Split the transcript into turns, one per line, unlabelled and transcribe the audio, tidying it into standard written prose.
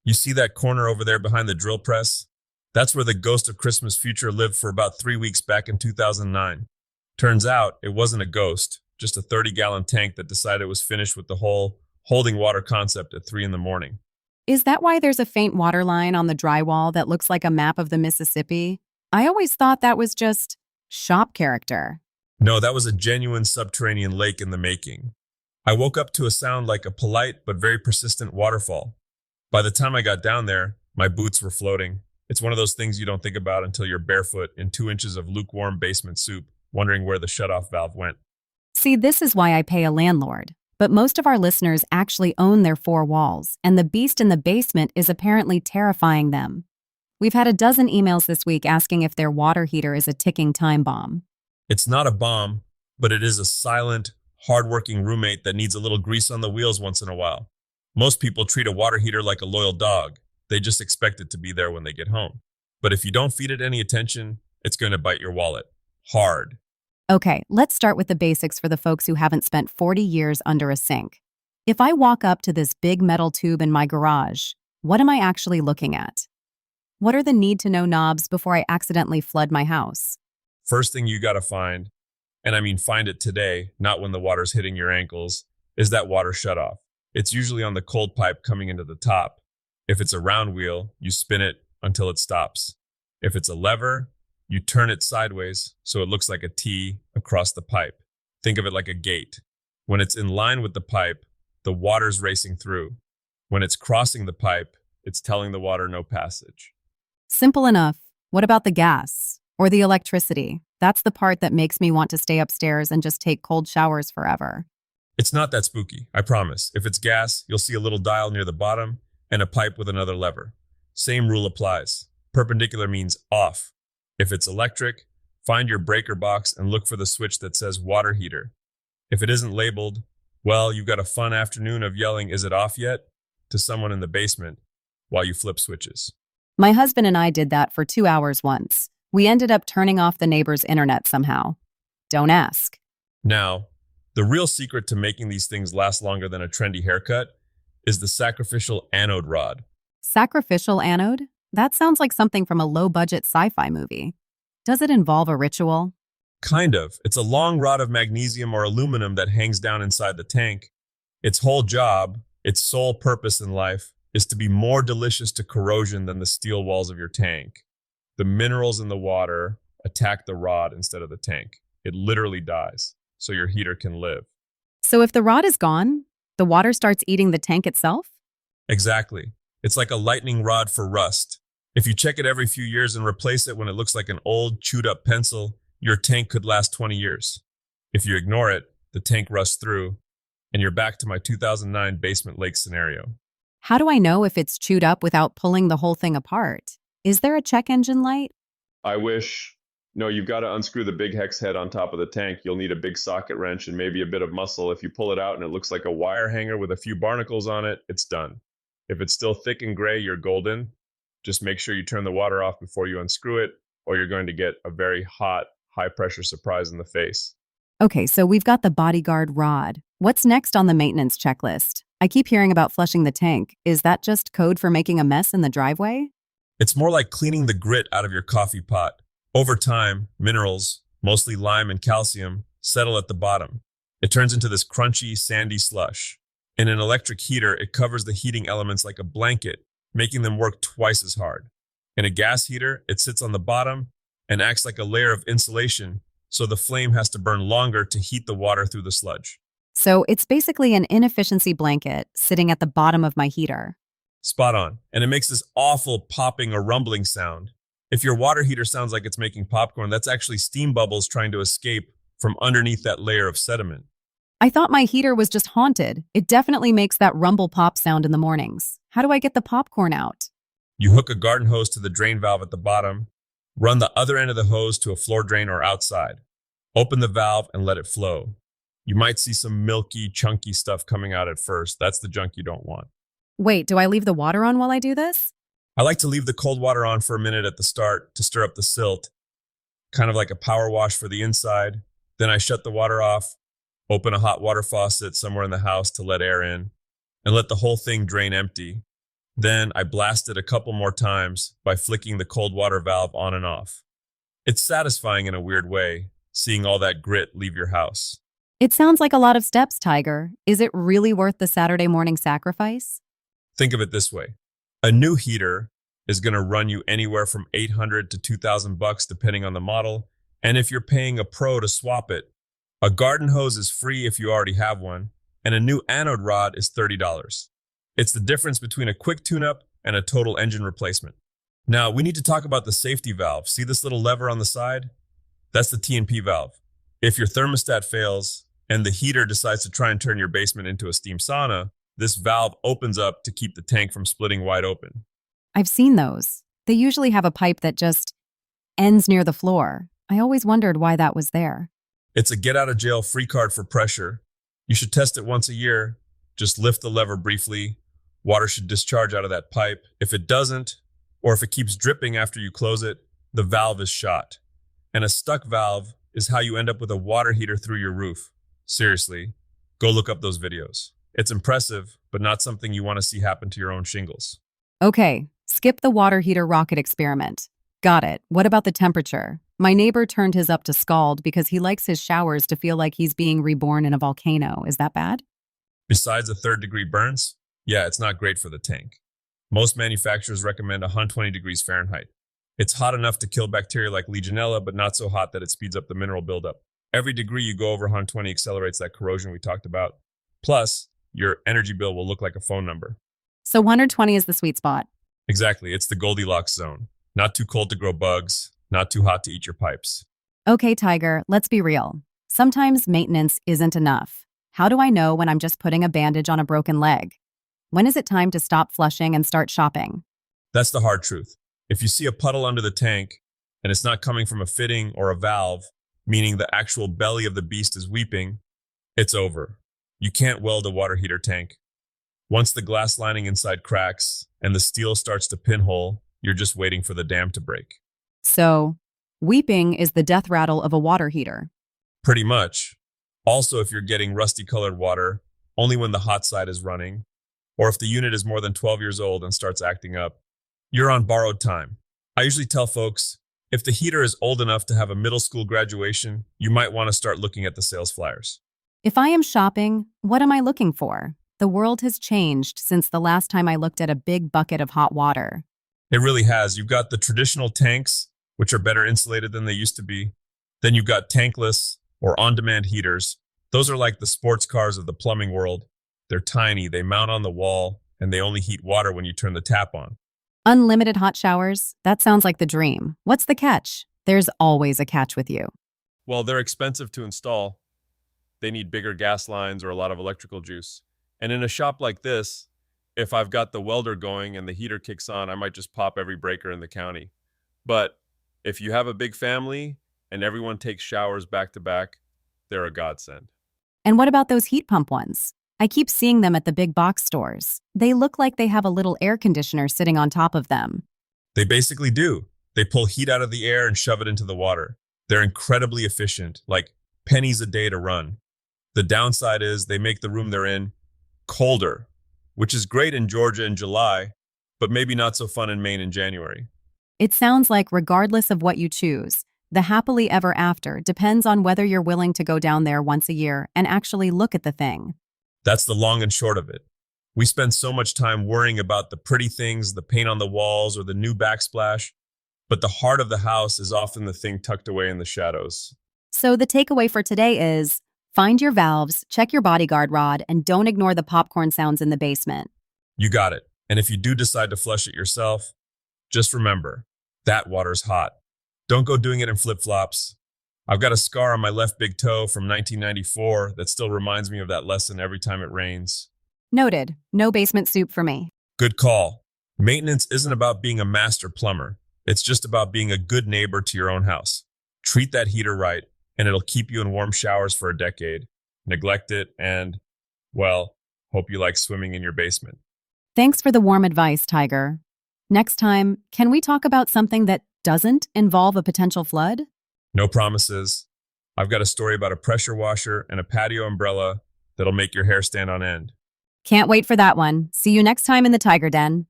You see that corner over there behind the drill press? That's where the ghost of Christmas Future lived for about 3 weeks back in 2009. Turns out it wasn't a ghost, just a 30-gallon tank that decided it was finished with the whole holding water concept at 3 in the morning.
Is that why there's a faint water line on the drywall that looks like a map of the Mississippi? I always thought that was just shop character.
No, that was a genuine subterranean lake in the making. I woke up to a sound like a polite but very persistent waterfall. By the time I got down there, my boots were floating. It's one of those things you don't think about until you're barefoot in 2 inches of lukewarm basement soup, wondering where the shutoff valve went.
See, this is why I pay a landlord. But most of our listeners actually own their four walls, and the beast in the basement is apparently terrifying them. We've had a dozen emails this week asking if their water heater is a ticking time bomb.
It's not a bomb, but it is a silent, hardworking roommate that needs a little grease on the wheels once in a while. Most people treat a water heater like a loyal dog. They just expect it to be there when they get home. But if you don't feed it any attention, it's going to bite your wallet. Hard.
Okay, let's start with the basics for the folks who haven't spent 40 years under a sink. If I walk up to this big metal tube in my garage, what am I actually looking at? What are the need-to-know knobs before I accidentally flood my house?
First thing you got to find, and I mean find it today, not when the water's hitting your ankles, is that water shutoff. It's usually on the cold pipe coming into the top. If it's a round wheel, you spin it until it stops. If it's a lever, you turn it sideways so it looks like a T across the pipe. Think of it like a gate. When it's in line with the pipe, the water's racing through. When it's crossing the pipe, it's telling the water no passage.
Simple enough. What about the gas? Or the electricity? That's the part that makes me want to stay upstairs and just take cold showers forever.
It's not that spooky, I promise. If it's gas, you'll see a little dial near the bottom and a pipe with another lever. Same rule applies. Perpendicular means off. If it's electric, find your breaker box and look for the switch that says water heater. If it isn't labeled, well, you've got a fun afternoon of yelling, "Is it off yet?" to someone in the basement while you flip switches.
My husband and I did that for 2 hours once. We ended up turning off the neighbor's internet somehow. Don't ask.
Now, the real secret to making these things last longer than a trendy haircut is the sacrificial anode rod.
Sacrificial anode? That sounds like something from a low-budget sci-fi movie. Does it involve a ritual?
Kind of. It's a long rod of magnesium or aluminum that hangs down inside the tank. Its whole job, its sole purpose in life, is to be more delicious to corrosion than the steel walls of your tank. The minerals in the water attack the rod instead of the tank. It literally dies, so your heater can live.
So if the rod is gone, the water starts eating the tank itself?
Exactly. It's like a lightning rod for rust. If you check it every few years and replace it when it looks like an old, chewed-up pencil, your tank could last 20 years. If you ignore it, the tank rusts through, and you're back to my 2009 basement lake scenario.
How do I know if it's chewed up without pulling the whole thing apart? Is there a check engine light?
I wish. No, you've got to unscrew the big hex head on top of the tank. You'll need a big socket wrench and maybe a bit of muscle. If you pull it out and it looks like a wire hanger with a few barnacles on it, it's done. If it's still thick and gray, you're golden. Just make sure you turn the water off before you unscrew it, or you're going to get a very hot, high-pressure surprise in the face.
Okay, so we've got the bodyguard rod. What's next on the maintenance checklist? I keep hearing about flushing the tank. Is that just code for making a mess in the driveway?
It's more like cleaning the grit out of your coffee pot. Over time, minerals, mostly lime and calcium, settle at the bottom. It turns into this crunchy, sandy slush. In an electric heater, it covers the heating elements like a blanket, making them work twice as hard. In a gas heater, it sits on the bottom and acts like a layer of insulation, so the flame has to burn longer to heat the water through the sludge.
So it's basically an inefficiency blanket sitting at the bottom of my heater.
Spot on. And it makes this awful popping or rumbling sound. If your water heater sounds like it's making popcorn, that's actually steam bubbles trying to escape from underneath that layer of sediment.
I thought my heater was just haunted. It definitely makes that rumble pop sound in the mornings. How do I get the popcorn out?
You hook a garden hose to the drain valve at the bottom, run the other end of the hose to a floor drain or outside. Open the valve and let it flow. You might see some milky, chunky stuff coming out at first. That's the junk you don't want.
Wait, do I leave the water on while I do this?
I like to leave the cold water on for a minute at the start to stir up the silt, kind of like a power wash for the inside. Then I shut the water off, open a hot water faucet somewhere in the house to let air in, and let the whole thing drain empty. Then I blast it a couple more times by flicking the cold water valve on and off. It's satisfying in a weird way, seeing all that grit leave your house.
It sounds like a lot of steps, Tiger. Is it really worth the Saturday morning sacrifice?
Think of it this way. A new heater is going to run you anywhere from 800 to 2000 bucks depending on the model, and if you're paying a pro to swap it, a garden hose is free if you already have one, and a new anode rod is $30. It's the difference between a quick tune-up and a total engine replacement. Now, we need to talk about the safety valve. See this little lever on the side? That's the T&P valve. If your thermostat fails and the heater decides to try and turn your basement into a steam sauna, this valve opens up to keep the tank from splitting wide open.
I've seen those. They usually have a pipe that just ends near the floor. I always wondered why that was there.
It's a get-out-of-jail-free card for pressure. You should test it once a year. Just lift the lever briefly. Water should discharge out of that pipe. If it doesn't, or if it keeps dripping after you close it, the valve is shot. And a stuck valve is how you end up with a water heater through your roof. Seriously, go look up those videos. It's impressive, but not something you want to see happen to your own shingles.
Okay, skip the water heater rocket experiment. Got it. What about the temperature? My neighbor turned his up to scald because he likes his showers to feel like he's being reborn in a volcano. Is that bad?
Besides the third-degree burns, yeah, it's not great for the tank. Most manufacturers recommend 120 degrees Fahrenheit. It's hot enough to kill bacteria like Legionella, but not so hot that it speeds up the mineral buildup. Every degree you go over 120 accelerates that corrosion we talked about. Plus, your energy bill will look like a phone number.
So 120 is the sweet spot.
Exactly, it's the Goldilocks zone. Not too cold to grow bugs, not too hot to eat your pipes.
Okay, Tiger, let's be real. Sometimes maintenance isn't enough. How do I know when I'm just putting a bandage on a broken leg? When is it time to stop flushing and start shopping?
That's the hard truth. If you see a puddle under the tank and it's not coming from a fitting or a valve, meaning the actual belly of the beast is weeping, it's over. You can't weld a water heater tank. Once the glass lining inside cracks and the steel starts to pinhole, you're just waiting for the dam to break.
So, weeping is the death rattle of a water heater.
Pretty much. Also, if you're getting rusty colored water, only when the hot side is running, or if the unit is more than 12 years old and starts acting up, you're on borrowed time. I usually tell folks, if the heater is old enough to have a middle school graduation, you might want to start looking at the sales flyers.
If I am shopping, what am I looking for? The world has changed since the last time I looked at a big bucket of hot water.
It really has. You've got the traditional tanks, which are better insulated than they used to be. Then you've got tankless or on-demand heaters. Those are like the sports cars of the plumbing world. They're tiny, they mount on the wall, and they only heat water when you turn the tap on.
Unlimited hot showers? That sounds like the dream. What's the catch? There's always a catch with you.
Well, they're expensive to install. They need bigger gas lines or a lot of electrical juice. And in a shop like this, if I've got the welder going and the heater kicks on, I might just pop every breaker in the county. But if you have a big family and everyone takes showers back to back, they're a godsend.
And what about those heat pump ones? I keep seeing them at the big box stores. They look like they have a little air conditioner sitting on top of them.
They basically do. They pull heat out of the air and shove it into the water. They're incredibly efficient, like pennies a day to run. The downside is they make the room they're in colder, which is great in Georgia in July, but maybe not so fun in Maine in January.
It sounds like regardless of what you choose, the happily ever after depends on whether you're willing to go down there once a year and actually look at the thing.
That's the long and short of it. We spend so much time worrying about the pretty things, the paint on the walls, or the new backsplash, but the heart of the house is often the thing tucked away in the shadows.
So the takeaway for today is, find your valves, check your bodyguard rod, and don't ignore the popcorn sounds in the basement.
You got it. And if you do decide to flush it yourself, just remember, that water's hot. Don't go doing it in flip-flops. I've got a scar on my left big toe from 1994 that still reminds me of that lesson every time it rains.
Noted. No basement soup for me.
Good call. Maintenance isn't about being a master plumber. It's just about being a good neighbor to your own house. Treat that heater right, and it'll keep you in warm showers for a decade. Neglect it and, well, hope you like swimming in your basement.
Thanks for the warm advice, Tiger. Next time, can we talk about something that doesn't involve a potential flood?
No promises. I've got a story about a pressure washer and a patio umbrella that'll make your hair stand on end.
Can't wait for that one. See you next time in the Tiger Den.